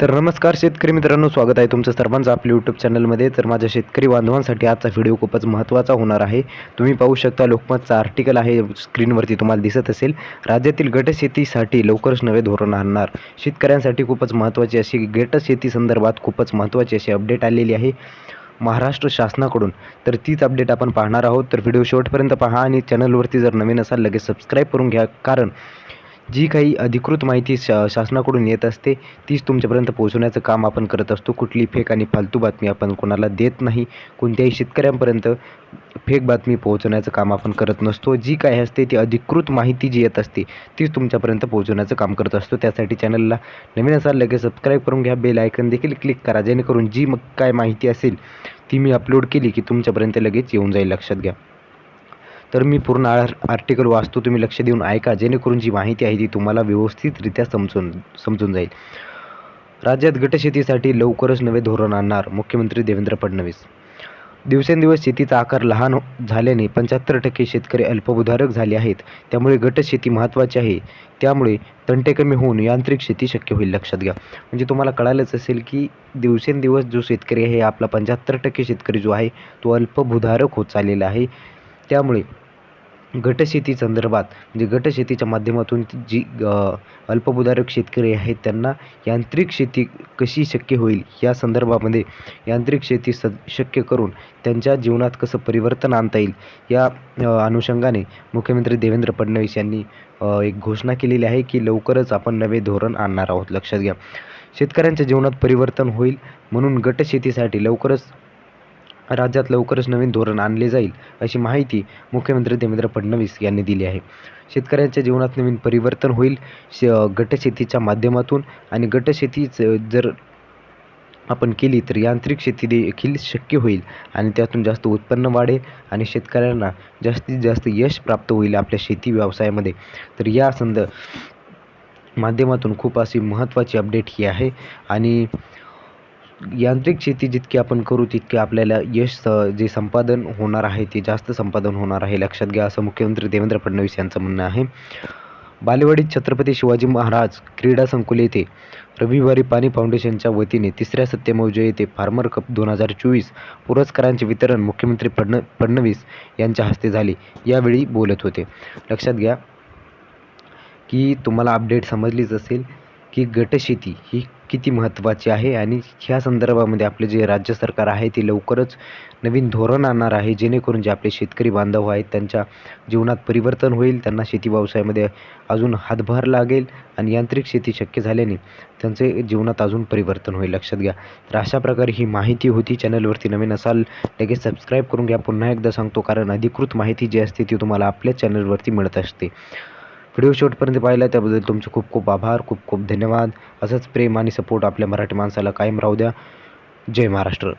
तर नमस्कार शेतकरी मित्रांनो, स्वागत आहे तुमचं सर्वांचं आपल्या यूट्यूब चॅनलमध्ये. तर माझ्या शेतकरी बांधवांसाठी आजचा व्हिडिओ खूपच महत्त्वाचा होणार आहे. तुम्ही पाहू शकता, लोकमतचं आर्टिकल आहे, स्क्रीनवरती तुम्हाला दिसत असेल. राज्यातील गटशेतीसाठी लवकरच नवे धोरण आणणार. शेतकऱ्यांसाठी खूपच महत्त्वाची अशी गटशेती संदर्भात खूपच महत्त्वाची अशी अपडेट आलेली आहे महाराष्ट्र शासनाकडून. तर तीच अपडेट आपण पाहणार आहोत. तर व्हिडिओ शेवटपर्यंत पहा आणि चॅनलवरती जर नवीन असाल लगेच सबस्क्राईब करून घ्या, कारण जी काही अधिकृत माहिती शासनाकडून येत असते तीच तुमच्यापर्यंत पोहोचवण्याचं काम आपण करत असतो. कुठली फेक आणि फालतू बातमी आपण कोणाला देत नाही. कोणत्याही शेतकऱ्यांपर्यंत फेक बातमी पोहोचवण्याचं काम आपण करत नसतो. जी काही असते ती अधिकृत माहिती जी येत असते तीच तुमच्यापर्यंत पोहोचवण्याचं काम करत असतो. त्यासाठी चॅनलला नवीन असाल लगेच सबस्क्राईब करून घ्या, बेल आयकन देखील क्लिक करा, जेणेकरून जी मग काय माहिती असेल ती मी अपलोड केली की तुमच्यापर्यंत लगेच येऊन जाईल. लक्षात घ्या. तर मी पूर्ण आर्टिकल वाचतो, तुम्ही लक्ष देऊन ऐका, जेणेकरून जी माहिती आहे ती तुम्हाला व्यवस्थितरित्या समजून जाईल. राज्यात गटशेतीसाठी लवकरच नवे धोरण आणणार मुख्यमंत्री देवेंद्र फडणवीस. दिवसेंदिवस शेतीचा आकार लहान झाल्याने 75% शेतकरी अल्पभूधारक झाले आहेत. त्यामुळे गटशेती महत्त्वाची आहे. त्यामुळे तंटे कमी होऊन यांत्रिक शेती शक्य होईल. लक्षात घ्या. म्हणजे तुम्हाला कळालंच असेल की दिवसेंदिवस जो शेतकरी आहे, आपला 75% शेतकरी जो आहे तो अल्पभूधारक होत चाललेला आहे. त्यामुळे गटशेती संदर्भात म्हणजे गटशेतीच्या माध्यमातून जी अल्पभूधारक शेतकरी आहेत त्यांना यांत्रिक शेती कशी शक्य होईल या संदर्भामध्ये यांत्रिक शेती शक्य करून त्यांच्या जीवनात कसं परिवर्तन आणता येईल या अनुषंगाने मुख्यमंत्री देवेंद्र फडणवीस यांनी एक घोषणा केलेली आहे की लवकरच आपण नवे धोरण आणणार आहोत. लक्षात घ्या. शेतकऱ्यांच्या जीवनात परिवर्तन होईल म्हणून गटशेतीसाठी राज्यात लवकरच नवीन धोरण आणले जाईल, अशी माहिती मुख्यमंत्री देवेंद्र फडणवीस यांनी दिली आहे. शेतकऱ्यांच्या जीवनात नवीन परिवर्तन होईल गटशेतीच्या माध्यमातून, आणि गटशेतीच जर आपण केली तर यांत्रिक शेती देखील शक्य होईल आणि त्यातून जास्त उत्पन्न वाढेल आणि शेतकऱ्यांना जास्तीत जास्त यश प्राप्त होईल आपल्या शेती व्यवसायामध्ये. तर या माध्यमातून खूप अशी महत्त्वाची अपडेट ही आहे. आणि यांत्रिक शेती जितकी आपण करू तितके आपल्याला यश जे संपादन होणार आहे ते जास्त संपादन होणार आहे. लक्षात घ्या, असं मुख्यमंत्री देवेंद्र फडणवीस यांचं म्हणणं आहे. बालेवाडीत छत्रपती शिवाजी महाराज क्रीडा संकुल येथे रविवारी पाणी फाउंडेशनच्या वतीने 3ऱ्या सत्यमेव जयते फार्मर कप 2024 पुरस्कारांचे वितरण मुख्यमंत्री फडणवीस यांच्या हस्ते झाले. यावेळी बोलत होते. लक्षात घ्या की तुम्हाला अपडेट समजलीच असेल की गटशेती ही किती महत्त्वाची आहे आणि ह्या संदर्भामध्ये आपले जे राज्य सरकार आहे ते लवकरच नवीन धोरण आणणार आहे, जेणेकरून जे आपले शेतकरी बांधव आहेत त्यांच्या जीवनात परिवर्तन होईल, त्यांना शेती व्यवसायामध्ये अजून हातभार लागेल आणि यांत्रिक शेती शक्य झाल्याने त्यांचे जीवनात अजून परिवर्तन होईल. लक्षात घ्या. तर अशा प्रकारे ही माहिती होती. चॅनलवरती नवीन असाल लगेच सबस्क्राईब करून घ्या. पुन्हा एकदा सांगतो, कारण अधिकृत माहिती जी असते ती तुम्हाला आपल्या चॅनलवरती मिळत असते. व्हिडिओ शेवटपर्यंत पाहिला त्याबद्दल तुमचे खूप खूप आभार, खूप खूप धन्यवाद. असंच प्रेम आणि सपोर्ट आपल्या मराठी माणसाला कायम राहू द्या. जय महाराष्ट्र.